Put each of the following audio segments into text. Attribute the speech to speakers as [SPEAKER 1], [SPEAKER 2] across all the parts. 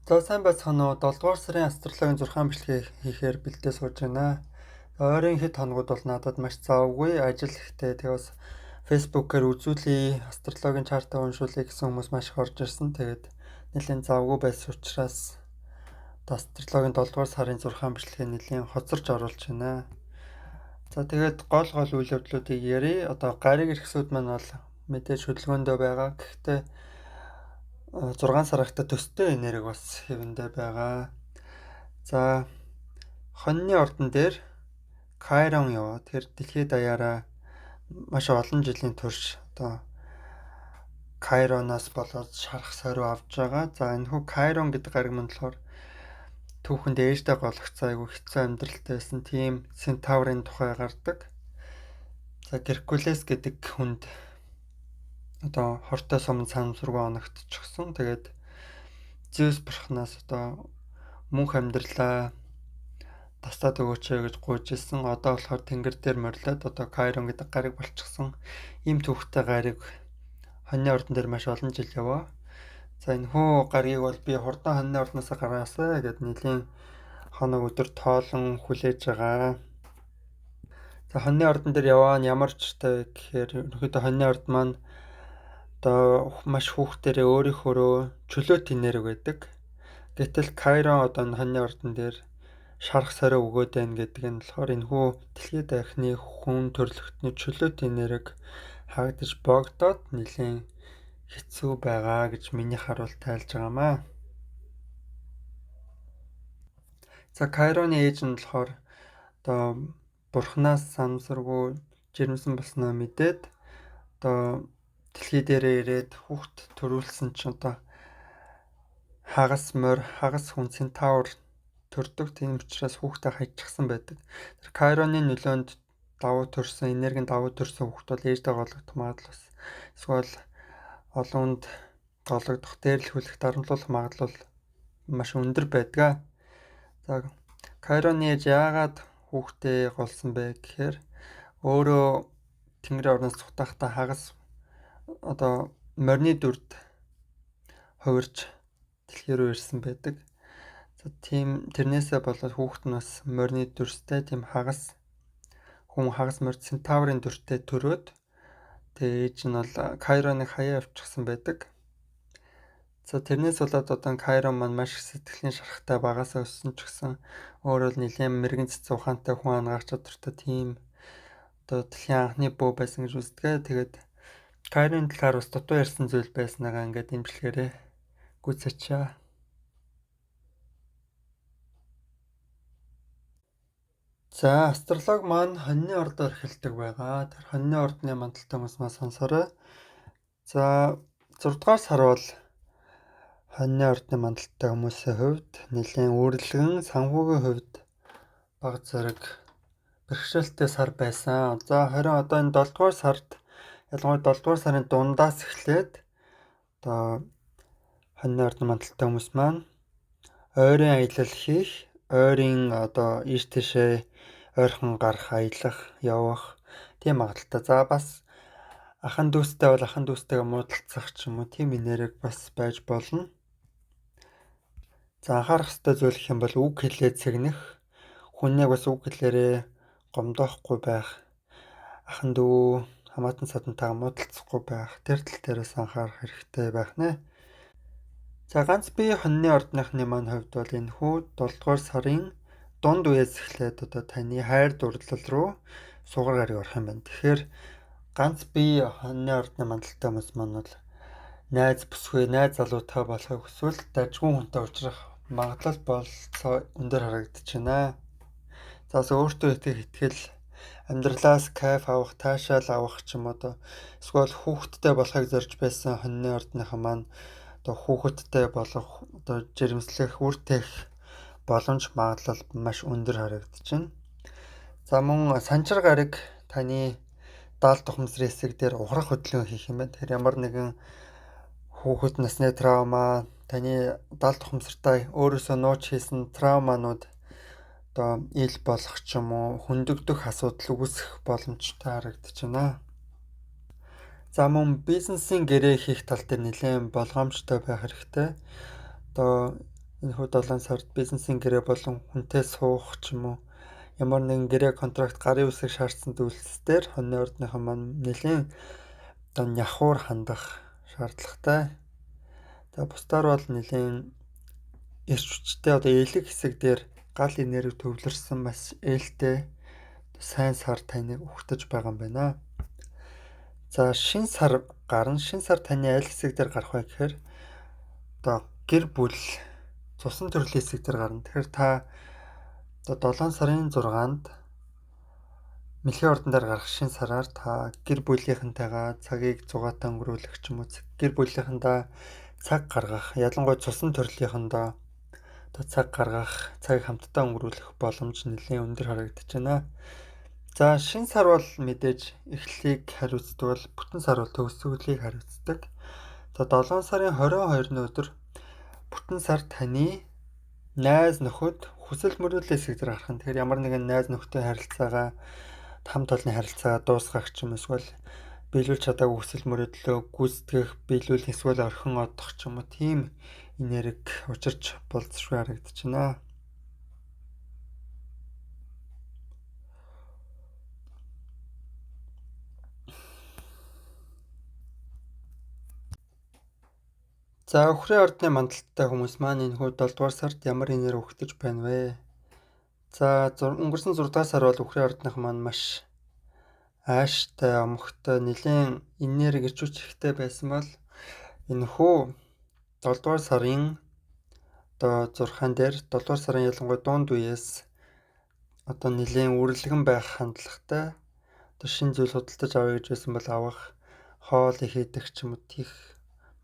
[SPEAKER 1] За сайн байцгаана уу? 7 дугаар сарын астрологийн 6 бичлэгийг хийхээр бэлдээ сууж байна. Ойрын хэд хоногуд бол надад маш завгүй ажил ихтэй. Тэгээ бас фэйсбүүкээр үзүүлээ, астрологийн чартаа уншуулъя гэсэн хүмүүс маш их орж ирсэн. Тэгээд нэлийн завгүй байсан учраас астрологийн 7 дугаар сарын 6 бичлэгийг нэлийн хоцорж оруулж байна. За тэгээд гол үйл явдлуудыг ярий. Одоо гариг эрхсүүд маань бол мэдээж хөдөлгөөндөө байгаа. Гэхдээ 6 сарахта төстэй энерги бас хэвэндээ байгаа. За хоньны ордон дээр Кайрон яваа. Тэр дэлхийд даяараа маш олон жилийн турш одоо Кайроноос болоод шарах сорив авж байгаа. За энэхүү Кайрон гэдэг гариг мань болохоор түүхэнд ээжтэй гологцоо айгүй хэцүү амьдралтай байсан тийм Центаврын тухай гардаг. За Геркулес гэдэг хүнд одоо хортой сум санамсаргүй оногдчихсон. Тэгээд Зевс бурхнаас одоо мөнх амьдралаа тастаад өгөөч гэж гуйж ирсэн. Одоо болохоор тэнгэр дээр морилоод одоо Кайрон гэдэг гариг болчихсон. Ийм түүхтэй гариг хоньны ордон дээр маш олон жил яваа. За энэхүү гаригийг бол би хурдан хоньны ордноос гаргаасаа гэд нэлийн хоног өдөр тоолон хүлээж байгаа. За хоньны ордон дээр яваа нь ямар ч та гэхээр ерөнхийдөө хоньны орд маань одоо маш хүүхдэрээ өөрийнхөө чөлөөт энерги байдаг. Гэтэл Кайрон одоо хоньны ордон дээр шарах сорив өгөөд байна гэдэг нь болохоор энэхүү дэлхийд дахны хүн төрлөختний чөлөөт энерги хаагдаж богдоод нэлийн хэцүү байгаа гэж миний харуул тайлж байгаамаа. За Кайроны ээж нь болохоор одоо бурхнаас санамсаргүй жирэмсэн болсноо мэдээд одоо дэлхий дээрээ ирээд хүүхд төрүүлсэн чинь одоо хагас хүн Центавр төрдөг. Тийм учраас хүүхдээ хайчихсан байдаг. Тэр Кайроны нөлөөнд давуу төрсэн, энергийн давуу төрсэн хүүхд бол ээждээ гологдох магадлал эсвэл олоонд гологдох, дээрлэхүүлэх, дарамтлуулах магадлал маш өндөр байдаг. За Кайроны ээж яагаад хүүхдээ голсон бэ гэхээр өөрөө тэнгэрийн орноос цутахдаа хагас одоо морины дүрд хувирч дэлхий рүү ирсэн байдаг. За тийм тэрнээсээ болоод хүүхэд нь бас морины дүрстэй тийм хагас морь Центаврын дүртэй төрөөд тэгээ ээж нь бол Кайроныг хаяа авчихсан байдаг. За тэрнээс болоод одоо Кайрон маань маш сэтгэлийн шарахтай багасаа өссөн ч гэсэн өөрөө л нэлээд мэрэгэн цэцэн ухаантай хүн ангаах чадвартай тийм одоо дэлхийн анхны бөө байсан гэж үздэг. Тэгээд Кайроны талаар бас дутуу ярьсан зүйл байснаагаа ингээд дэмжлэгээрээ гүйцэчээ. За астролог маань хоньны ордоор эхэлдэг байгаа. Тэр хоньны ордны мандалтай хүмүүс маань сонсорой. За 6 дугаар сар бол хоньны ордны мандалтай хүмүүсийн хувьд нэлийн үрэлгэн, санхүүгийн хувьд бага зэрэг бэрхшээлтэй сар байсан. За харин одоо энэ 7 дугаар сард ялангуяа 7 дугаар сарын дундаас эхлээд одоо хоньны ордны мандалтай хүмүүс маань ойрын аялал хийх, ойрын одоо ийш тийшээ ойрхон гарах, аялах, явах тийм магадaltaй. За бас ахан дүүстэй бол ахан дүүстэйгээ муудалцах ч юм уу тийм энерги бас байж болно. За анхаарах ёстой зүйл гэх юм бол үг хэлээ цэгнэх, хүнийг бас үг хэлээрээ гомдоохгүй байх, ахан дүү хамаатан садантайгаа муудалцахгүй байх, тэр тал дээрээс анхаарах хэрэгтэй байх нэ. За ганц би хоньны ордныхны маань хувьд бол энэхүү 7 дугаар сарын дунд үеэс эхлээд одоо таны хайр дурлал руу сугар гариг орох юм байна. Тэгэхээр ганц би хоньны ордны мандалтай хүмүүс маань бол найз бүсгүй, найз залуутай болохыг хүсвэл дажгүй хүнтэй уулзах магадлал болцоо өндөр харагдаж байна. За өөртөө итгэл амьдралаас кайф авах, таашаал авах ч юм уу эсвэл хүүхэдтэй болохыг зорж байсан хоньны ордныхан маань одоо хүүхэдтэй болох одоо жирэмслэх, үртэх боломж магадлал маш өндөр харагдаж байна. За мөн санчир гариг таны даалт ухамсарын хэсэг дээр ухрах хөдөлгөөн хийх юм байна. Тэгэхээр ямар нэгэн хүүхэд насны травма, таны даалт ухамсартай өөрөөсөө нууц хийсэн травманууд одоо ил болох ч юм уу хөндөгдөх асуудал үүсэх боломжтой харагдаж байна. За мөн бизнесийн гэрээ хийх тал дээр нэлээд болгоомжтой байх хэрэгтэй. Одоо энэхүү 7 сард бизнесийн гэрээ болон хүнтэй суух ч юм уу ямар нэгэн гэрээ контракт гарын үсэг шаардсан зүйлсээр хоньны ордныхан маань нэлийн нявхуур хандах шаардлагатай. За бусдаар бол нэлийн эрч хүчтэй элэг хэсэг дээр гал энерги төвлөрсөн маш ээлтэй сайн сар таныг угтаж байгаа юм байна. За шин сар гарна. Шин сар таны аль хэсэг дээр гарах вэ гэхээр гэр бүл цусан төрлийн хэсэг дээр гарна. Тэгэхээр та 7 сарын 6-нд мэлхий ордон дээр гарах шин сараар та гэр бүлийнхэнтэйгээ цагийг зугаатан өнгөрүүлэх ч юм уу гэр бүлийнхэндээ цаг гаргах, ялангуяа цусан төрлийнхөндөө цаг гаргах, цагийг хамтдаа өнгөрүүлэх боломж нэлээд өндөр харагдаж байна. За шин сар бол мэдээж эхлэлийг хариуцдаг бол бүтэн сар бол төгсгөлийг хариуцдаг. За 7 сарын 22-ны өдөр бүтэн сар таны найз нөхөд хүсэл мөрөөдлийн хэсэг дээр гарах нь. Тэгэхээр ямар нэгэн найз нөхдөй харилцаагаа хамт олонны харилцаагаа дуусгах ч юм эсвэл биелүүлж чадаагүй хүсэл мөрөөдлөө гүйцэтгэх, биелүүлэх эсвэл орхин одох ч юм уу тийм энерги учирч болзошгүй харагдаж байна. За өхрийн ордны мандалттай хүмүүс маань энэхүү 7 дугаар сард ямар энерги өгтөж байна вэ? За өнгөрсөн 6 дугаар сар бол өхрийн ордных маань маш ааштай, омогтой, нэлийн энерги ирч хүч ихтэй байсан бол энэхүү 7 дугаар сарын 6-ан дээр 7 дугаар сарын ялангуяа дунд үеэс нэлийн үрэлгэн байх хандлагатай шинэ зүйл худалдаж авъя гэж байсан бол авах, хоол их идэх ч юм уу тийх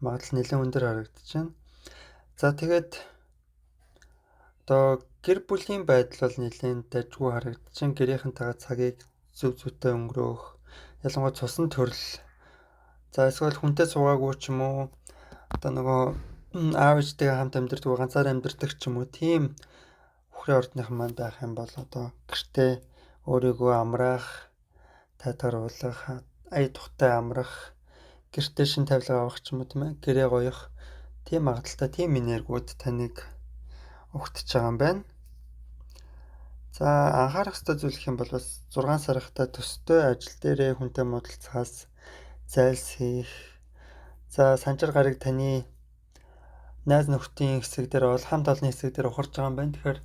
[SPEAKER 1] магадлал нэлээд өндөр харагдаж байна. За тэгээд гэр бүлийн байдал бол нэлээд дайггүй харагдаж байна. Гэрийнхэнтэйгээ цагийг зөв зүйтэй өнгөрөөх, ялангуяа цусан төрөл. За эсвэл хүнтэй суугаагүй ч юм уу аав ээжтэйгээ хамт амьдардаг, ганцаараа амьдардаг ч юм уу тийм өхрийн ордныхан маань байх юм бол гэртээ өөрийгөө амраах, тайтгаруулах, ая тухтай амрах, гэртээ шин тавилга авах ч юм уу тийм ээ, гэрээ гоёх тийм магадaltaй тийм энергиуд таныг угтж байгаа юм байна. За анхаарах ёстой зүйл гэх юм бол бас 6 сархтай төстэй ажил дээрээ хүнтэй муудалцахаас зайлсхийх. За санчир гараг таны найз нөхдийн хэсэг дээр бол хамт олонны хэсэг дээр ухарж байгаа юм байна. Тэгэхээр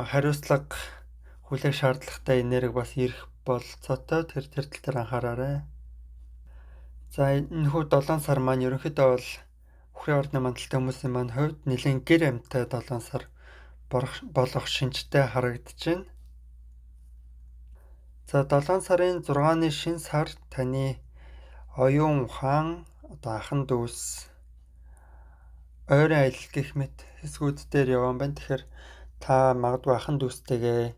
[SPEAKER 1] хариуцлага хүлээх шаардлагатай энерги бас ирэх болцоотой. Тэр тал дээр анхаараарай. За энэхүү 7 сар маань ерөнхийдөө бол өхрийн ордны мандалтай хүмүүсийн маань хувьд нэлийн гэр амьтаа 7 сар болох шинжтэй харагдаж байна. За 7 сарын 6-ны шин сар таны оюун ухаан, ахан дүүс, ойрын аялал гэх мэт хэсгүүд дээр яваа юм байна. Тэгэхээр та магадгүй ахан дүүстэйгээ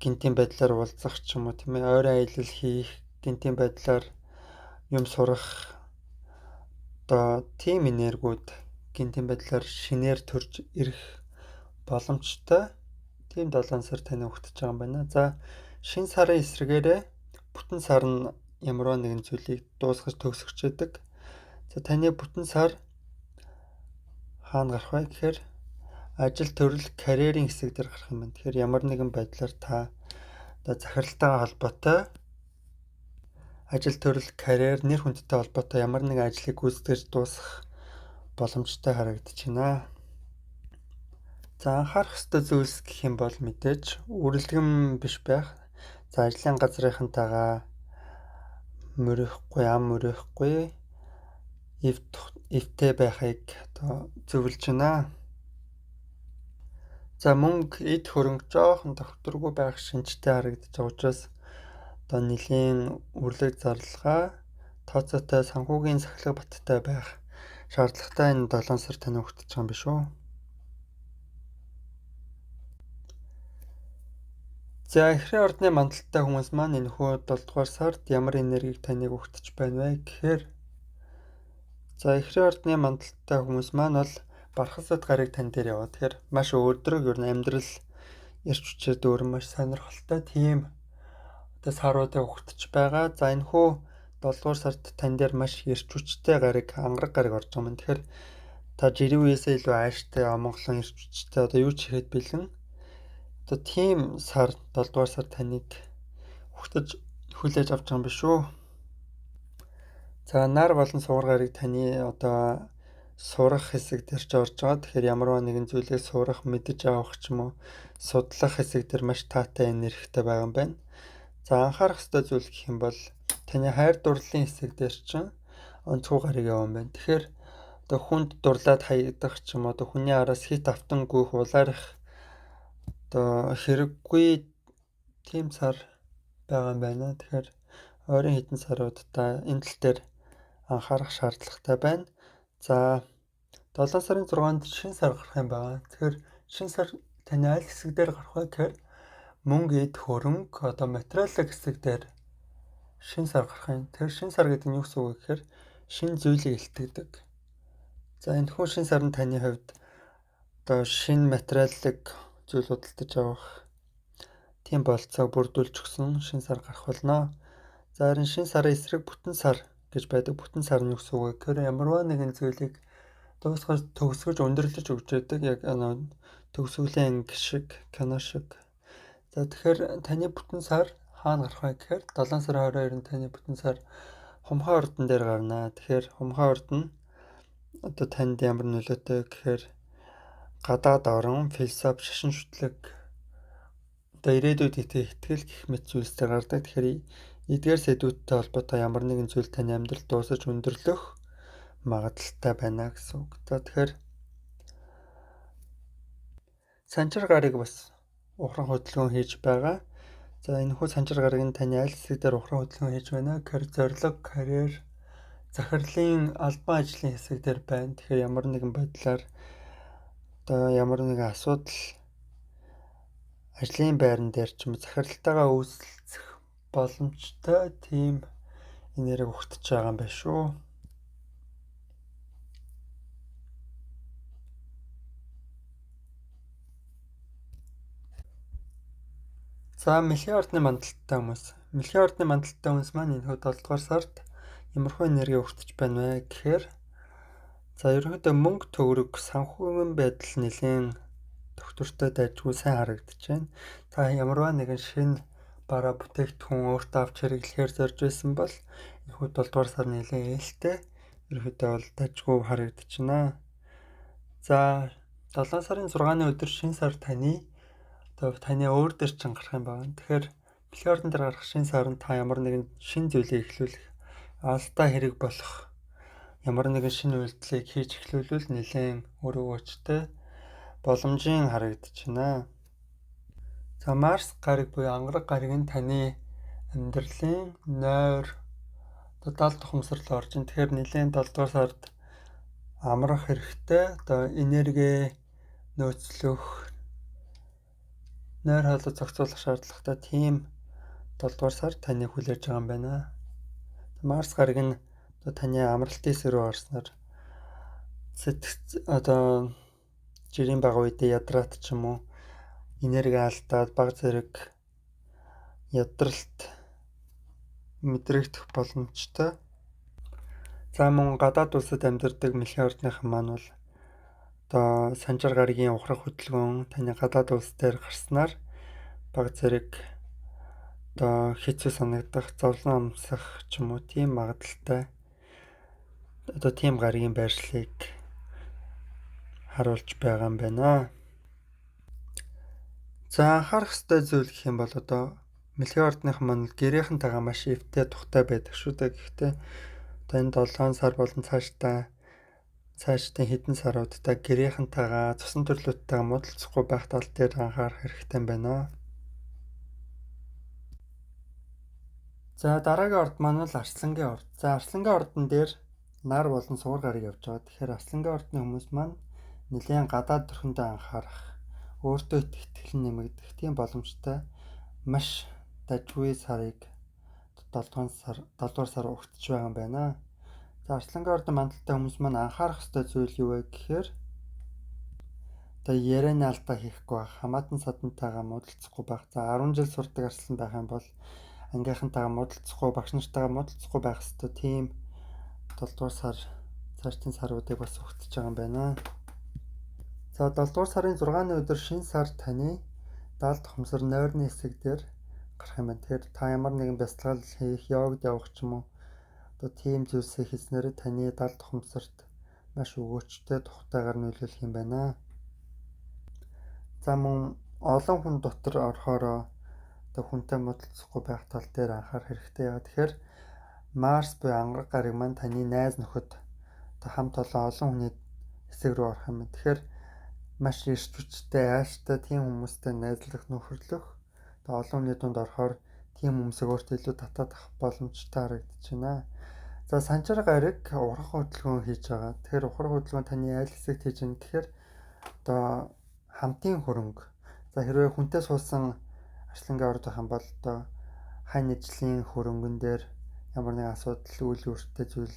[SPEAKER 1] гинтийн байдлаар уулзах ч юм уу тийм ээ, ойрын аялал хийх, гинтийн байдлаар юм сурах тийм энергиуд гинтийн байдлаар шинээр төрж ирэх боломжтой. Тийм 7 сар таны угтж байгаа юм байна. За шин сарын эсрэгээрээ бүтэн сар нь ямар нэгэн зүйлийг дуусгаж төгсгөж яадаг. За таны бүтэн сар хаана гарах вэ гэхээр ажил төрөл карьерийн хэсэг дээр гарах юм байна. Тэгэхээр ямар нэгэн байдлаар та захиралтайгаа холбоотой ажил төрөл карьер нэр хүндтэй холбоотой ямар нэгэн ажлыг гүйцэтгэж дуусгах боломжтой харагдаж байна. За анхаарах ёстой зүйлс гэх юм бол мэдээж үрэлгэн биш байх. За ажлын газрынхантайгаа мөрөхгүй, ам мөрөхгүй, эвтэй байхыг зөвлөж байна. За мөнгө эд хөрөнгө жоохон тохирдургүй байх шинжтэй харагдаж байгаа учраас нэлийн үрлэг зарлага, тооцоотой санхүүгийн сахилга баттай байх шаардлагатай энэ 7 сар тань угтж байгаа юм биш үү? За өхрийн ордны мандалттай хүмүүс маань энэхүү 7 дугаар сард ямар энергийг таныг угтж байна вэ гэхээр өхрийн ордны мандалттай хүмүүс маань бол бархасад гарыг тань дээр яваа. Тэгэхээр маш өөдрөг ер нь амьдрал эрч хүчээр дүүрэн маш сонирхолтой тийм саруудыг угтж байгаа. За энэхүү 7 дугаар сард тань дээр маш эрч хүчтэй гариг, ангараг гариг орж байгаа юм. Тэгэхээр та жирийн үеэсээ илүү ааштай, амгалан эрч хүчтэй одоо юу ч хийхэд бэлэн. Одоо тийм сар 7 дугаар сар таныг ухтаж хүлээж авч байгаа юм биш үү? За нар болон суур гарыг таны одоо сурах хэсэг дээр ч орж байгаа. Тэгэхээр ямарваа нэгэн зүйлийг сурах, мэдэж авах ч юм уу, судлах хэсэг дээр маш таатай энергитэй байгаа юм байна. За анхаарах ёстой зүйл гэх юм бол таны хайр дурлалын хэсэг дээр чинь онцгой гарыг яваа юм байна. Тэгэхээр одоо хүнд дурлаад хаягдах ч юм уу, одоо хүний араас хит автан гүйх улаарах одоо хэрэггүй тийм сар байгаа юм байна. Тэгэхээр ойрын хэдэн саруудаа энэ тал дээр анхаарах шаардлагатай байна. За 7 сарын 6-нд шинэ сар гарах юм байна. Тэгэхээр шинэ сар таны аль хэсэг дээр гарах вэ гэхээр мөнгө, эд, хөрөнгө, одоо материалын хэсэг дээр шинэ сар гарах юм. Тэгэхээр шинэ сар гэдэг нь юу гэсэн үг вэ гэхээр шинэ зүйлийг илтгэдэг. За энэ хүн шинэ сар нь таны хувьд одоо шинэ материалын зүйл худалдаж авах тийм болцоог бүрдүүлж өгсөн шинэ сар гарах болно. За харин шинэ сарын эсрэг бүтэн сар гэж байдаг. Бүтэн сар нь юу гэсэн үг вэ гэхээр ямарваа нэгэн зүйлийг дуусгаж төгсгөж өндөрлөж өгч байдаг. Яг төгсгөлийн анги шиг, кино шиг. За тэгэхээр таны бүтэн сар хаана гарах вэ гэхээр 7 сарын 22-нд таны бүтэн сар Хумхаа ордон дээр гарна. Тэгэхээр Хумхаа ордон одоо танд ямар нөлөөтэй гэхээр гадаад орон, философи, шашин шүтлэг одоо ирээдүйд итгэл гэх мэт зүйлсээр гардаг. Тэгэхээр эдгээр сэдвүүдтэй холбоотой ямар нэгэн зүйл таны амьдралд дуусаж өндөрлөх магадaltaй байна гэсэн үг. За тэгэхээр санчир гарыг бас ухран хөдөлгөөн хийж байгаа. За энэ хүү санчир гарыг нь таны аль хэсэг дээр ухран хөдөлгөөн хийж байна? Тэгэхээр зорилго, карьер, захирлын албан ажлын хэсэг дээр байна. Тэгэхээр ямар нэгэн байдлаар одоо ямар нэгэн асуудал ажлын байран дээр ч юм уу захиралтайгаа үүсэлцэх боломжтой тийм энерги ухтаж байгаа юм байна шүү. За мэлхий ордны мандалттай хүмүүс. Мэлхий ордны мандалттай хүмүүс маань энэ 7 дугаар сард ямархуу энерги ухтаж байна вэ гэхээр за ерөнхийдөө мөнгө, төгрөг, санхүүгийн байдал нэлээд доктортой дайжгүй сайн харагдаж байна. Та ямарваа нэгэн шинэ бараа бүтээгдэхүүн өөртөө авч хэрэглэхээр зорж байсан бол энэ 7 дугаар сар нэлээд ээлтэй ерөнхийдөө бол дайжгүй харагдаж байна. За 7 сарын 6-ны өдөр шинэ сар таны өөр дээр ч гарах юм байна. Тэгэхээр мэлхий ордон дээр гарах шинэ сар нь та ямар нэгэн шинэ зүйлийг эхлүүлэх, алдаа хэрэг болох ямар нэгэн шинэ үйлдэлийг хийж эхлүүлвэл нэлээд өрөөгөөчтэй боломжийн харагдаж байна. За Марс гариг буюу ангараг гариг нь таны амьдралын нойр дал тухамсар руу орж ин. Тэгэхээр нэлээд 7 дугаар сард амрах хэрэгтэй. Одоо энерги нөөцлөх, нойр хоолой зохицуулах шаардлагатай тийм 7 дугаар сар таныг хүлээж байгаа юм байна. Марс гариг нь одоо таны амралтын хэсэг рүү орсноор одоо жирийн бага үедээ ядраад ч юм уу энерги алдаад баг зэрэг ядралт мэдрэгдэх боломжтой. За мөн гадаад улсад амьдардаг мэлхий ордныхан маань бол одоо санчир гаригийн ухрах хөдөлгөөн таны гадаад улс дээр гарснаар баг зэрэг одоо хэцүү санагдах, зовлон амсах ч юм уу тийм магадaltaй одоо тийм гаригийн байршлыг харуулж байгаа юм байна. За анхаарах ёстой зүйл гэх юм бол одоо мэлхий ордныхан маань гэрээхэнтэйгээ маш эвтэй тухтай байдаг шүү дээ. Гэхдээ одоо энэ 7 сар болон цаашдын хэдэн саруудаа гэрээхэнтэйгээ цусан төрлөөтэйгээ муудалцахгүй байх тал дээр анхаарах хэрэгтэй байна. За дараагийн орд маань бол Арслангийн орд. За Арслангийн ордон дээр нар болон суур гарыг явж байгаа. Тэгэхээр Арслангийн ордны хүмүүс маань нэлээд гадаад төрхөндөө анхаарах, өөртөө итгэл нэмэгдэх тийм боломжтой маш дажгүй сарыг 7 дугаар сар өгч байгаа юм байна. За Арслангийн ордон мандалтай хүмүүс маань анхаарах ёстой зүйл юу вэ гэхээр одоо ярианы алдаа хийхгүй байх, хамаатан садантайгаа муудалцахгүй байх. За 10 жил сурдаг арслан байх юм бол ангийнхантайгаа муудалцахгүй, багш нартайгаа муудалцахгүй байх ёстой тийм 7 дугаар сар цаашдын саруудыг бас угтж байгаа юм байна. За 7 дугаар сарын 6-ны өдөр шинэ сар таны даалт хумсар нойрны хэсэг дээр гарах юм байна. Тэгэхээр та ямар нэгэн бясалгал хийх, йогд явах ч юм уу одоо тийм зүйлсийг хийснээр таны даалт хумсарт маш өгөөчтэй тухтайгаар нөлөөлөх юм байна. За мөн олон хүн дотор орохоор одоо хүнтэй муудалцахгүй байх тал дээр анхаарах хэрэгтэй. Яагаад тэгэхээр Марс буюу ангараг гараг маань таны найз нөхөд одоо хамт олон хүний хэсэг рүү орох юм. Тэгэхээр маш эрч хүчтэй, ааштай тийм хүмүүстэй найзлах, нөхөрлөх одоо олон хүний дунд орохоор тийм хүмүүсийг өөртөө илүү татаад авах боломжтой харагдаж байна. За санчаар гараг урах хөдөлгөөн хийж байгаа. Тэгэхээр урах хөдөлгөөн таны аль хэсэгт хийж байна гэхээр одоо хамтын хөрөнгө. За хэрвээ хүнтэй суусан арслангийн орд байх юм бол одоо хань ижлийн хөрөнгөн дээр ямар нэгэн асуудал үйл үүртэй зүйл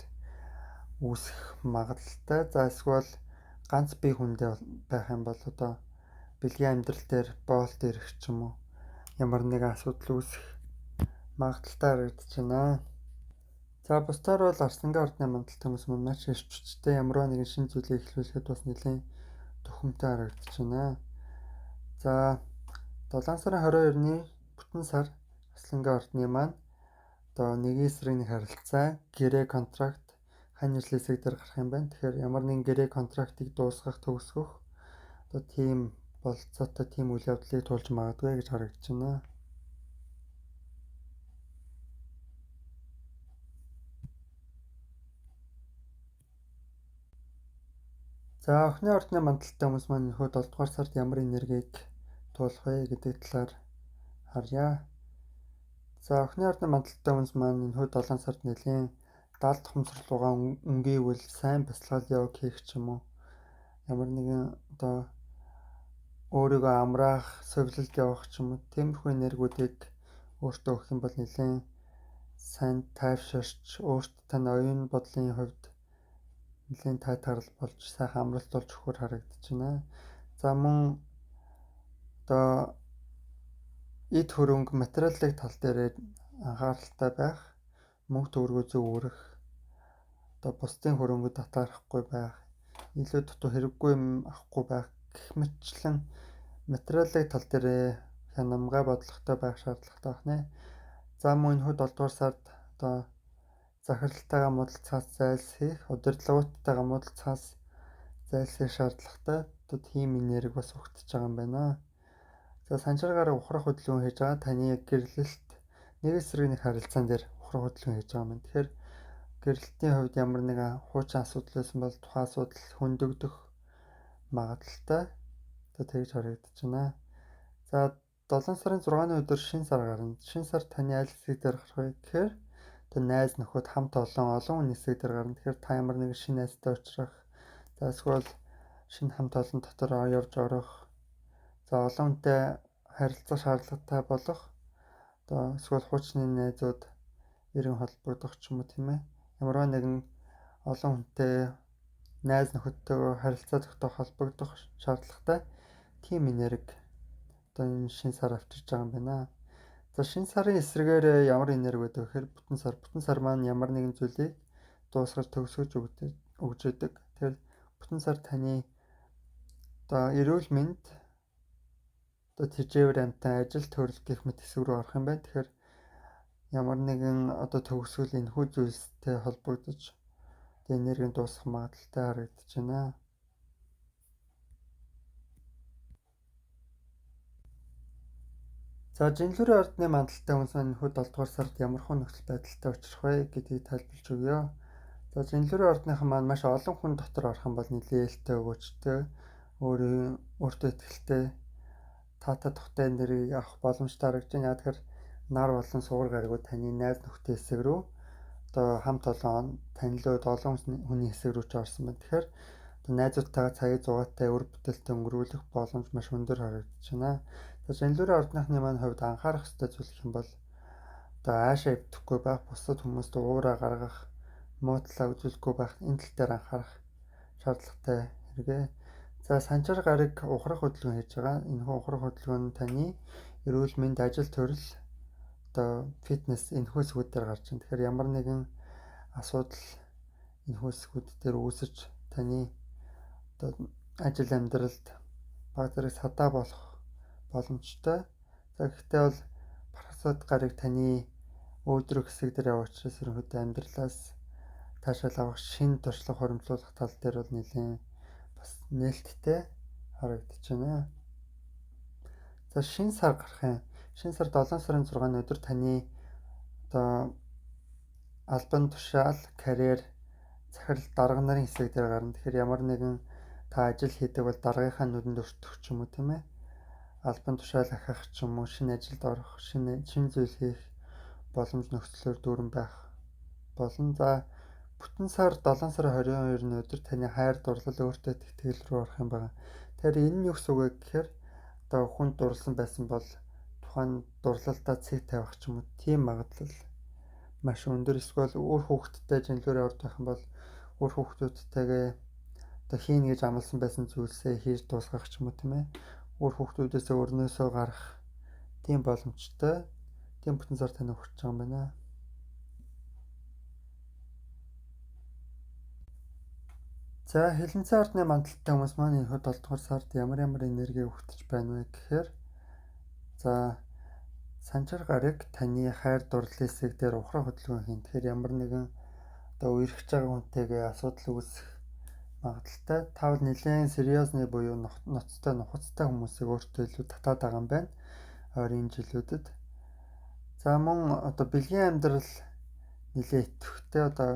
[SPEAKER 1] үүсэх магадлалтай. За эсвэл ганц бие хүндээ байх юм бол одоо бэлгийн амьдрал дээр боолт ирэх ч юм уу ямар нэгэн асуудал үүсэх магадлалтай харагдаж байна. За бусдаар бол арслангийн ордны мандалтай хүмүүс маань маш эрч хүчтэй ямар нэгэн шинэ зүйлийг эхлүүлэхэд бас нэлээд төхөмтэй харагдаж байна. За 7 сарын 22-ны бүтэн сар арслангийн ордны маань одоо нэгэн эсрэг нэг харилцаа, гэрээ, контракт, хань ижлийн хэсэг дээр гарах юм байна. Тэгэхээр ямар нэгэн гэрээ контрактыг дуусгах, төгсгөх одоо тийм болцоотой тийм үйл явдлыг туулж магадгүй гэж харагдаж байна. За охины ордны мандалтай хүмүүс маань энэ 7 дугаар сард ямар энергийг туулах вэ гэдэг талаар харъя. За охины ордны мандалтай хүмүүс маань энэ 7 сард нэлийн даалт хумсралуугаа өнгийвэл сайн бясалгал яваг хийх ч юм уу ямар нэгэн одоо өөрийгөө амраах, сувилалд явах ч юм уу тиймэрхүү энергиудыг өөртөө өгөх юм бол нэлээд сайн тайвширч өөртөө тань оюун бодлын хувьд нэлээд тайтгарал болж сайхан амралт болж өгөхөр харагдаж байна. За мөн одоо эд хөрөнгө материалын тал дээр анхааралтай байх, мөнгө төгрөгөө зөв өрөх, одоо бусдын хөрөнгөд татаарахгүй байх, илүү дутуу хэрэггүй юм авахгүй байх гэх мэтчлэн материалын тал дээр хянамгай бодлоготой байх шаардлагатай байна. За мөн энэ 7 дугаар сард одоо захиралтайгаа муудалцахаас зайлсхийх, удирдлагуудтайгаа муудалцахаас зайлсхийх шаардлагатай одоо тийм энерги бас өгтөж байгаа юм байна. За санчааргаар ухрах хөдөлгөөн хийж байгаа таны гэрлэлт нэг эсрэг нэг харилцаан дээр ухрах хөдөлгөөн хийж байгаа юм. Тэгэхээр гэрлэлтийн хувьд ямар нэгэн хуучин асуудал байсан бол тухайн асуудал хөндөгдөх магадлалтай одоо тэгж харагдаж байна. За 7 сарын 6-ны өдөр шинэ сар гарна. Шинэ сар таны аль хэсэг дээр гарах вэ гэхээр одоо найз нөхөд хамт олон хүн хэсэг дээр гарна. Тэгэхээр та ямар нэгэн шинэ найзтай уулзрах, за эсвэл шинэ хамт олон дотор явж орох, за олон хүнтэй харилцах шаардлагатай болох одоо эсвэл хуучны найзууд иргэн холбогдох ч юм уу тийм ээ. Ямар нэгэн олон хүнтэй найз нөхөдтэйгээ харилцаа тогтоох холбогдох шаардлагатай тийм энерги одоо энэ шинэ сар авчирч байгаа юм байна. За шинэ сарын эсрэгээр ямар энерги байдаг вэ гэхээр бүтэн сар маань ямар нэгэн зүйлийг дуусгаж төгсгөж өгж өгдөг. Тэгэхээр бүтэн сар таны одоо эрүүл мэнд одоо тэжээвэр амтан ажил төрөл гэх мэт хэсэг рүү орох юм байна. Тэгэхээр ямар нэгэн одоо төгсгөл энэхүү зүйлстэй холбогдож энергийн дуусах магадaltaй харагдаж байна. За жинлүүрийн ордны мандалтай хүмүүс маань энэ 7 дугаар сард ямархуу нөхцөл байдалтай учрах вэ гэдгийг тайлбарлаж өгье. За жинлүүрийн ордныхан маань маш олон хүн дотор орох юм бол нэлээд ээлтэй өгөөжтэй, өөртөө ихтэй таатай тухтай энергийг авах боломжтой харагдаж байна. Тэгэхээр нар болон суугар гаригууд таны найз нөхдөд хэсэг рүү одоо хамт олон танилуд олон хүний хэсэг рүү ч орсон байна. Тэгэхээр одоо найзуудтайгаа цагийг зугаатай өр бүтээлтэй өнгөрүүлэх боломж маш өндөр харагдаж байна. За жинлүүрийн ордныхны маань хувьд анхаарах ёстой зүйл гэх юм бол одоо аашаа өвдөхгүй байх, бусад хүмүүст уураа гаргах, муудлаа үзүүлэхгүй байх энэ тал дээр анхаарах шаардлагатай хэрэгэ. За санчаар гараг ухрах хөдөлгөөн хийж байгаа. Энэ ухрах хөдөлгөөн нь таны эрүүл мэнд, ажил төрөл одоо фитнес энэхүү зүйлүүд дээр гарч байна. Тэгэхээр ямар нэгэн асуудал энэ хэсгүүд дээр үүсэж таны одоо ажил амьдралд баг зэрэг садаа болох боломжтой. За гэхдээ бол парасат гарыг таны өөдрөг хэсэг дээр явах учраас ерөнхийдөө амьдралаас таашаал авах шин туршлага хуримтлуулах тал дээр бол нэлээд бас нээлттэй харагдаж байна. За шинэ сар гарах юм. Шинэ сар 7 сарын 6-ны өдөр таны одоо албан тушаал, карьер, захирал дарга нарын хэсэг дээр гарна. Тэгэхээр ямар нэгэн та ажил хийдэг бол даргынхаа нүдэнд өртөх ч юм уу тийм ээ. Албан тушаал ахих ч юм уу, шинэ ажилд орох, шинэ зүйл хийх боломж нөхцлөөр дүүрэн байх болно. За бүтэн сар 7 сарын 22-ны өдөр таны хайр дурлал өөртөө итгэл рүү орох юм байна. Тэгэхээр энэ нь юу гэсэн үг вэ гэхээр одоо хүнд дурласан байсан бол тухайн дурлалдаа цэг тавих ч юм уу тийм магадлал маш өндөр. Эсвэл өөр хүүхэдтэй жинлүүрээ орж байх юм бол өөр хүүхдүүдтэйгээ одоо хийн гэж амласан байсан зүйлсээ хийж дуусгах ч юм уу тийм ээ. Өөр хүүхдүүдээс өрнөөсөө гарах тийм боломжтой. Тийм бүтэн сар тань өгч байгаа юм байна. За хилэнцэн ордны мандалттай хүмүүс маань энэ 7 дугаар сард ямар энерги өгтөж байна вэ гэхээр за санчаар гарыг таны хайр дурлал хэсэг дээр ухраа хөдөлгөөн хийн. Тэгэхээр ямар нэгэн одоо үерхэж байгаа хүнтэйгээ асуудал үүсэх магадaltaй. Та бол нэлээд сериозны буюу ноцтой нухацтай хүмүүсийг өөртөө илүү татаад байгаа юм байна. Ойрын жилүүдэд. За мөн одоо бэлгийн амьдрал нэлээд идэвхтэй одоо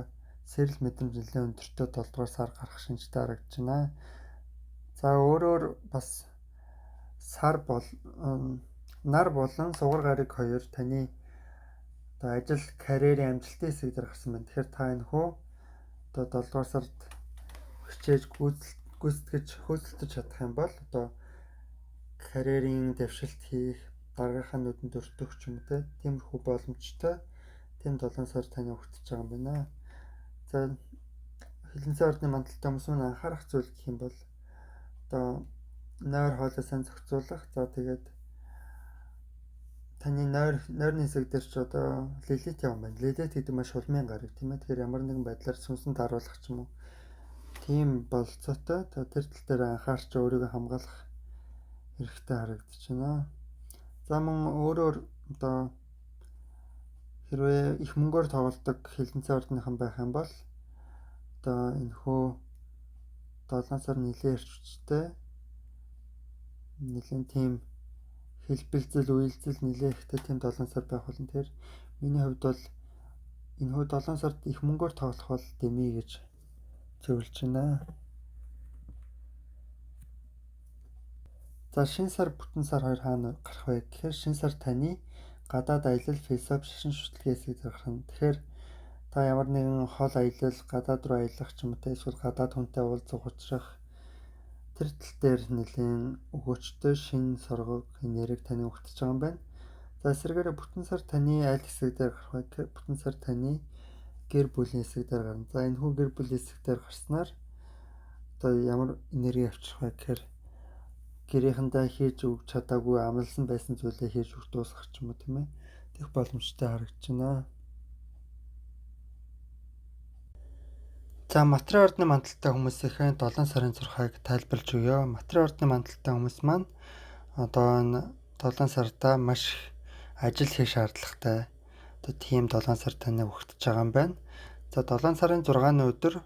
[SPEAKER 1] сэрэл мэдрэмж нэлээд өндөртөө 7 дугаар сар гарах шинжтэй харагдаж байна. За өөрөөр бас сар бол нар болон сугар гарыг хоёр таны одоо ажил карьерийн амжилтын хэсэг дээр гарсан байна. Тэгэхээр та энэ хөө одоо 7 дугаар сард хичээж гүйцэтгэж хөөцөлдөж чадах юм бол одоо карьерийн дэвшилт хийх, даргынхаа нүдэнд өртөх ч юм уу тиймэрхүү боломжтой. Тийм 7 сар тань өгтөж байгаа юм байна. За хилэнцэн ордны мандалттай хүмүүс нь анхаарах зүйл гэх юм бол одоо нойр хоолой сайн зохицуулах. За тэгээд таны нойрны хэсэг дээр ч одоо лилит явсан байна. Лилит гэдэг маш улмын гариг тийм ээ. Тэгэхээр ямар нэгэн байдлаар сүнсэнд харуулах ч юм уу тийм болцоотой. Тэр тал дээр анхаарч өөрийгөө хамгаалах хэрэгтэй харагдаж байна. За мөн өөрөөр одоо хэрвээ их мөнгөөр тоглодог хилэнцэн ордныхан байх юм бол одоо энэ хөө 7 сар нэлээд эрчтэй нэлээд тийм хэлбэлзэл үйлзэл нэлээд ихтэй тийм 7 сар байх болно. Тэгэхээр миний хувьд бол энэ хөө 7 сард их мөнгөөр тоглох бол дэмий гэж зөвлөж байна. За шинэ сар бүтэн сар хоёр хаана гарах вэ гэхээр шинэ сар таны гадаад аялал, философи, шашин шүтлгийн хэсэг дээр гарах нь. Тэгэхээр та ямар нэгэн хол аялал, гадаад руу аялах ч юм уу эсвэл гадаад хүнтэй уулзах учрах тэр тал дээр нэлийн өгөөчтэй шинэ соргог энерги таны өгтөж байгаа юм байна. За эсвэргээр бүтэн сар таны аль хэсэг дээр гарах вэ гэхээр бүтэн сар таны гэр бүлийн хэсэг дээр гарна. За энэ хүү гэр бүлийн хэсэг дээр гарснаар одоо ямар энерги авчрах вэ гэхээр гэрийнхэндээ хийж өгч чадаагүй амлсан байсан зүйлээ хийж өгч дуусгах ч юм уу тийм ээ. Тэгэх боломжтой харагдаж байна. За материал ордны мандалтай хүмүүсийн 7 сарын 6-ыг тайлбарлаж өгье. Материал ордны мандалтай хүмүүс маань одоо энэ 7 сарда маш их ажил хийх шаардлагатай. Одоо тийм 7 сар тань өгтөж байгаа юм байна. За 7 сарын 6-ны өдөр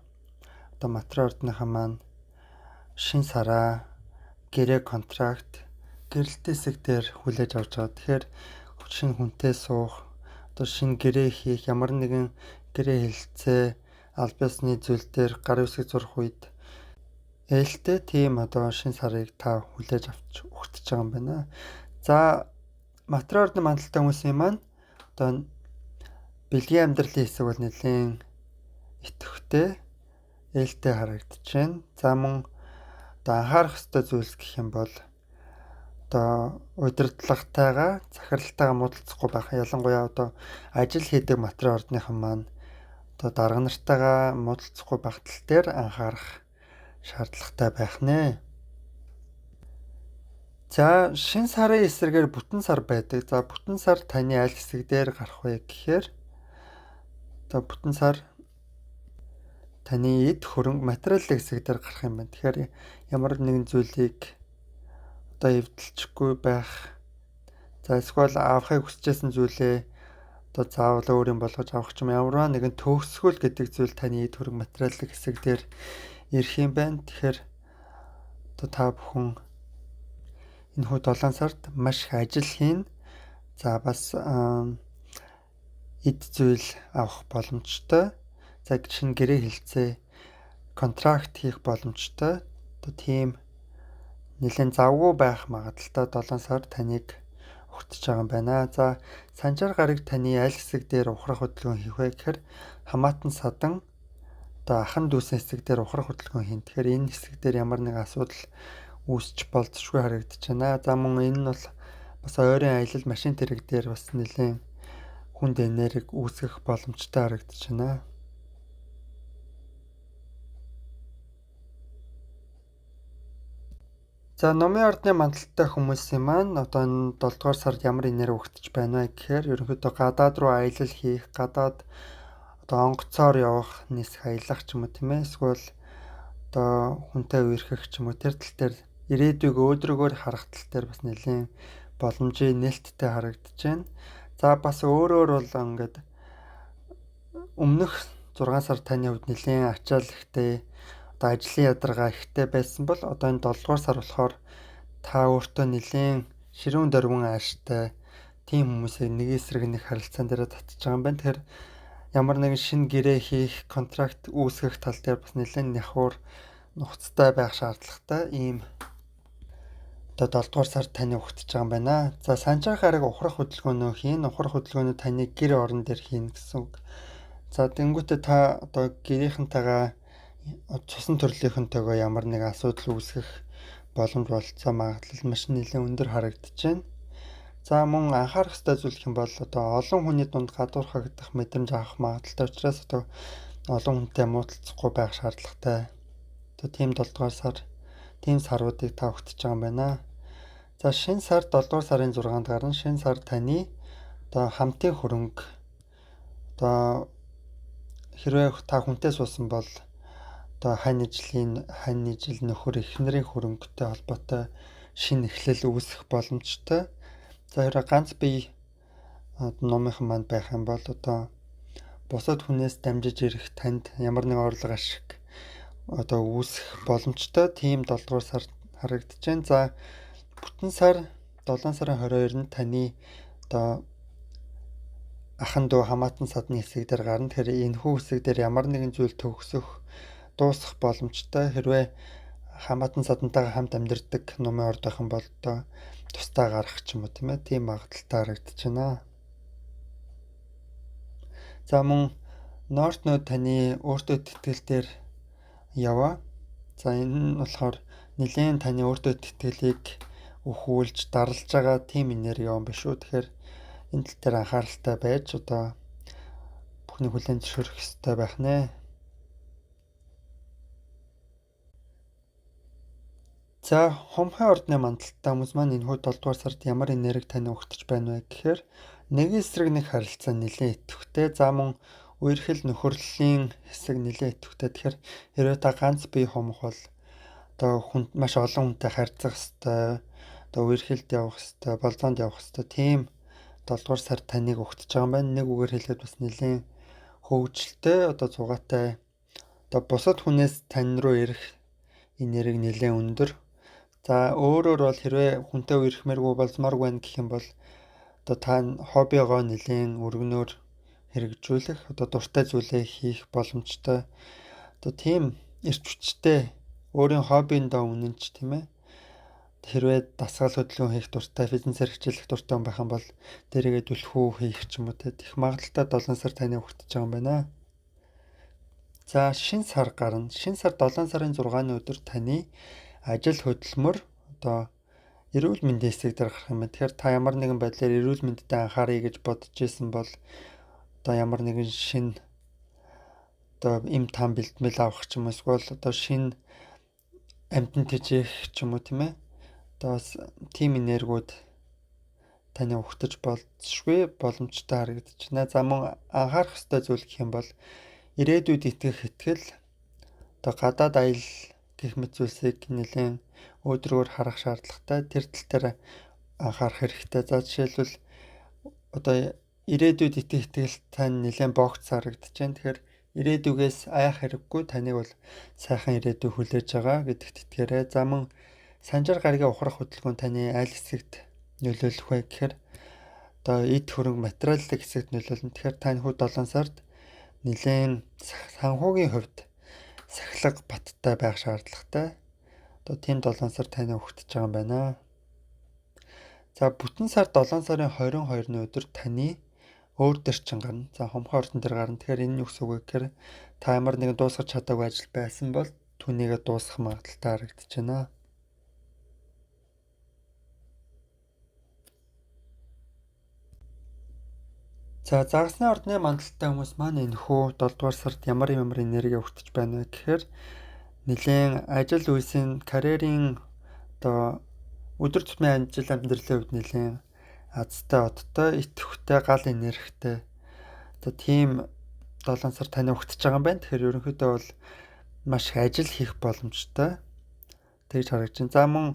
[SPEAKER 1] одоо материал ордныхан маань шин сараа гэрээ контракт гэрэлтэй хэсэг дээр хүлээж авч байгаа. Тэгэхээр шинэ хүнтэй суух, одоо шинэ гэрээ хийх, ямар нэгэн гэрээ хэлэлцээ, аль биесны зүйл дээр гар үсэг зурх үед ээлтэй тийм одоо шинэ сарыг та хүлээж авч өгтөж байгаа юм байна. За материал ордны мандалтай хүмүүсийн маань одоо бэлгийн амьдралын хэсэг бол нэлээд идэвхтэй ээлтэй харагдаж байна. За мөн одоо анхаарах ёстой зүйлс гэх юм бол одоо удирдлагатайгаа захиралтайгаа муудалцахгүй байх. Ялангуяа одоо ажил хийдэг материал ордныхан маань одоо дарга нартайгаа муудалцахгүй байх тал дээр анхаарах шаардлагатай байх нэ. За шин сарын эсрэгээр бүтэн сар байдаг. За бүтэн сар таны аль хэсэг дээр гарах вэ гэхээр одоо бүтэн сар таны эд хөрөнгө материалын хэсэг дээр гарах юм байна. Тэгэхээр ямар нэгэн зүйлийг одоо эвдэлчихгүй байх. За эсвэл авахыг хүсэжсэн зүйлээ одоо заавал өөр юм болгож авах ч юм ямар нэгэн төгсгөл гэдэг зүйл таны эд хөрөнгө материалын хэсэг дээр ирэх юм байна. Тэгэхээр одоо та бүхэн энэхүү 7 сард маш их ажил хийн. За бас эд зүйл авах боломжтой. За шинэ гэрээ хэлцээ контракт хийх боломжтой. Одоо тийм нэлээд завгүй байх магадaltaй 7 сар таныг ухтаж байгаа юм байна. За санжаар гараг таны аль хэсэг дээр ухрах хөдөлгөөн хийх вэ гэхээр хамаатан садан одоо ахан дүүсийн хэсэг дээр ухрах хөдөлгөөн хийн. Тэгэхээр энэ хэсэг дээр ямар нэгэн асуудал үүсч болзошгүй харагдаж байна. За мөн энэ нь бол бас ойрын аялал машин тэрэг дээр бас нэлээд хүнд энерги үүсгэх боломжтой харагдаж байна. За номын ордны мандалтай хүмүүсийн маань одоо энэ 7 дугаар сард ямар энерги өгтөж байна вэ гэхээр ерөнхийдөө гадаад руу аялал хийх, гадаад одоо онгоцоор явах, нисэх, аялах ч юм уу тийм ээ. Эсвэл одоо хүнтэй үерхэх ч юм уу тэр тал дээр ирээдүйг өөдрөгөөр харах тал дээр бас нэлээд боломжийн нээлттэй харагдаж байна. За бас өөрөөр бол ингээд өмнөх 6 сар таны хувьд нэлээд ачаал ихтэй одоо ажлын ядаргаа ихтэй байсан бол одоо энэ 7 дугаар сар болохоор та өөртөө нэлээд ширүүн дөрвөн ааштай тийм хүмүүсийг нэг эсрэг нэг харилцаан дээр татчих байгаа юм байна. Тэгэхээр ямар нэгэн шинэ гэрээ хийх, контракт үүсгэх тал дээр бас нэлээд нягхуур нухацтай байх шаардлагатай ийм одоо 7 дугаар сард таны ухтаж байгаа юм байна. За санжаар гараг ухрах хөдөлгөөнөө хийн. Ухрах хөдөлгөөнөө таны гэр орон дээр хийн гэсэн үг. За тэнгуүтээ та одоо гэрийнхэнтэйгээ цусан төрлийнхөнтэйгээ ямар нэгэн асуудал үүсгэх боломж болцоо магадлал маш нэлээд өндөр харагдаж байна. За мөн анхаарах ёстой зүйл гэх юм бол одоо олон хүний дунд гадуурхагдах мэдрэмж авах магадaltaй учраас одоо олон хүнтэй муудалцахгүй байх шаардлагатай. Одоо тийм 7 дугаар сар тийм саруудыг та ухтаж байгаа юм байна. За шинэ сар 7 дугаар сарын 6-нд гарна. Шинэ сар таны одоо хамтын хөрөнгө одоо хэрвээ та хүнтэй суусан бол одоо хань ижил нөхөр эхнэрийн хөрөнгөтэй холбоотой шинэ эхлэл үүсэх боломжтой. За хэрэг ганц бие номынхан манд байх юм бол одоо бусад хүнээс дамжиж ирэх танд ямар нэгэн орлого ашиг одоо үүсэх боломжтой. Тийм 7 дугаар сар харагдаж байна. За бүтэн сар 7 сарын 22-нд таны одоо ахан дүү хамаатан садны хэсэг дээр гарна. Тэгэхээр энэхүү хэсэг дээр ямар нэгэн зүйл төгсөх, дуусах боломжтой. Хэрвээ хамаатан садантайгаа хамт амьдардаг номын орд байх юм бол одоо тусдаа гарах ч юм уу тийм ээ. Тийм магадaltaй харагдаж байна. За мөн Норт нод таны өөртөө тэтгэлээр яваа. За энэ нь болохоор нэлээд таны өөртөө тэтгэлийг өхүүлж дарлаж байгаа тийм энерги юм биш үү. Тэгэхээр энэ тал дээр анхааралтай байж одоо бүхний хүлээн зөвшөөрөх ёстой байх нэ. За хумхын ордны мандалтай хүмүүс маань энэхүү 7 дугаар сард ямар энерги тань өгтөж байна вэ гэхээр нэг эсрэг нэг харилцаа нэлээд идэвхтэй. За мөн үерхэл нөхөрлөлийн хэсэг нэлээд идэвхтэй. Тэгэхээр хэрвээ та ганц бие хумх бол одоо маш олон хүнтэй харьцах ёстой. Одоо үерхэлд явах ёстой, болзоонд явах ёстой. Тийм 7 дугаар сар таныг ухтаж байгаа юм байна. Нэг үгээр хэлэхэд бас нэлээд хөвгөлтэй одоо зугаатай одоо бусад хүнээс тань руу ирэх энерги нэлээд өндөр. За өөрөөр бол хэрвээ хүнтэй үерхмээргүй болзмааргүй байна гэх юм бол одоо та хоббигоо нэлээд өргөнөөр хэрэгжүүлэх одоо дуртай зүйлээ хийх боломжтой. Одоо тийм эрч хүчтэй өөрийн хоббиндоо үнэнч тийм ээ. Хэрвээ дасгал хөдөлгөөн хийх дуртай, фитнесээр хичээлэх дуртай хүн байх юм бол дээрээ дүлхүү хийх ч юм уу тех магадaltaй 7 сар таны ухтаж байгаа юм байна. За шинэ сар гарна. Шинэ сар 7 сарын 6-ны өдөр таны ажил хөдөлмөр одоо эрүүл мэндийн хэсэг дээр гарах юм байна. Тэгэхээр та ямар нэгэн байдлаар эрүүл мэндэд анхааръя гэж бодож исэн бол одоо ямар нэгэн шинэ одоо эм там бэлтгэл авах ч юм уу эсвэл одоо шинэ амьтан тэжээх ч юм уу тийм ээ. Одоо бас тим энергиуд таны ухтаж болзошгүй боломжтой харагдаж байна. За мөн анхаарах ёстой зүйл гэх юм бол ирээдүйд итгэх итгэл одоо гадаад аял гэх мэт зүйлсийг нэлээд өөдрөгөр харах шаардлагатай. Тэр тал дээр анхаарах хэрэгтэй. За жишээлбэл одоо ирээдүйд итгэл тань нэлээд богц харагдаж байна. Тэгэхээр ирээдүгээс айх хэрэггүй, таныг бол сайхан ирээдүй хүлээж байгаа гэдэгт итгээрэй. За мөн санжир гарагийн ухрах хөдөлгөөн таны аль хэсэгт нөлөөлөх вэ гэхээр одоо эд хөрөнгө материалын хэсэгт нөлөөлнө. Тэгэхээр тань хүү 7 сард нэлээд санхүүгийн хувьд сахилга баттай байх шаардлагатай. Одоо тийм 7 сар таны өгтөж байгаа юм байна. За бүтэн сар 7 сарын 22-ны өдөр таны өөр дэрчин гарна. За хумхаа ордон дээр гарна. Тэгэхээр энэ нь юу гэсэн үг вэ гэхээр та ямар нэгэн дуусгаж чадаагүй ажил байсан бол түүнийгээ дуусгах магадaltaй харагдаж байна. За загасны ордны мандалтай хүмүүс маань энэхүү 7 дугаар сард ямар энерги өгтөж байна вэ гэхээр нэлээд ажил үйлсийн карьерийн одоо өдөр тутмын ажил амьдралын хувьд нэлээд азтай, одтой, идэвхтэй, гал энергитэй. Одоо тийм 7 сар таны өгтөж байгаа юм байна. Тэгэхээр ерөнхийдөө бол маш их ажил хийх боломжтой. Тэгж харагдаж байна. За мөн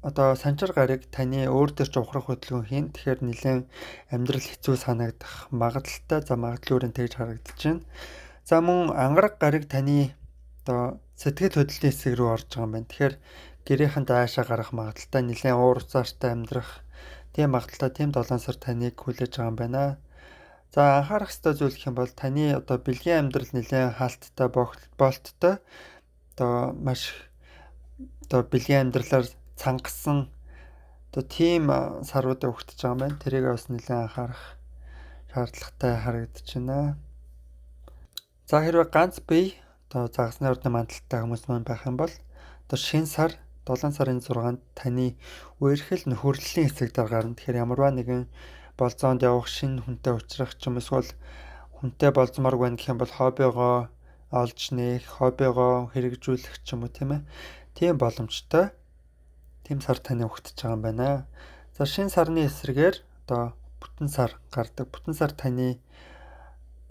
[SPEAKER 1] одоо санчир гараг таны өөр дээр ч ухрах хөдөлгөөн хийн. Тэгэхээр нэлээд амьдрал хэцүү санагдах магадaltaй. За магадлалын тэгж харагдаж байна. За мөн ангараг гараг таны одоо сэтгэл хөдлөлийн хэсэг рүү орж байгаа юм байна. Тэгэхээр гэрийнхэн даашаа гарах магадaltaй, нэлээд уур уцаартай амьдрах тийм магадaltaй, тийм 7 сар таныг хүлээж байгаа юм байна. За анхаарах ёстой зүйл гэх юм бол таны одоо бэлгийн амьдрал нэлээд хаалттай, болттой. Одоо маш одоо бэлгийн амьдралаар цангасан одоо тийм саруудаа өгтөж байгаа юм байна. Тэрийг бас нэлээд анхаарах шаардлагатай харагдаж байна. За хэрвээ ганц бие одоо загасны ордны мандалтай хүмүүс маань байх юм бол одоо шинэ сар 7 сарын 6-нд таны үерхэл нөхөрлөлийн хэсэг дээр гарна. Тэгэхээр ямарваа нэгэн болзоонд явах, шинэ хүнтэй уулзрах ч юм эсвэл хүнтэй болзмоор байна гэх юм бол хоббигоо олж нээх, хоббигоо хэрэгжүүлэх ч юм уу тийм ээ. Тийм боломжтой. Тийм сар таны өгтөж байгаа юм байна. За шинэ сарны эсрэгээр одоо бүтэн сар гардаг. Бүтэн сар таны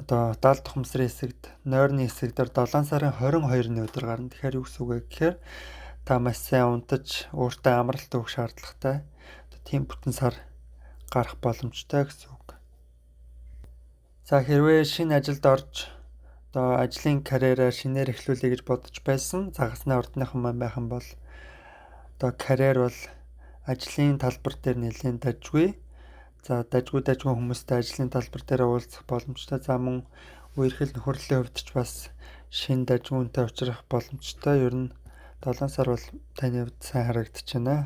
[SPEAKER 1] одоо далд тухамсрын хэсэгт, нойрны хэсэг дээр 7 сарын 22-ны өдөр гарна. Тэгэхээр юу гэсэн үг вэ гэхээр та маш сайн унтаж, өөртөө амралт өгөх шаардлагатай. Тийм бүтэн сар гарах боломжтой гэсэн үг. За хэрвээ шинэ ажилд орж одоо ажлын карьераа шинээр эхлүүлэе гэж бодож байсан загасны ордныхан маань байх юм бол одоо карьер бол ажлын талбар дээр нэлээд дажгүй. За дажгүй хүмүүстэй ажлын талбар дээр уулзах боломжтой. За мөн үерхэл нөхөрлөлийн хувьд ч бас шинэ дажгүйнтэй уулзах боломжтой. Ер нь 7 сар бол таны хувьд сайн харагдаж байна.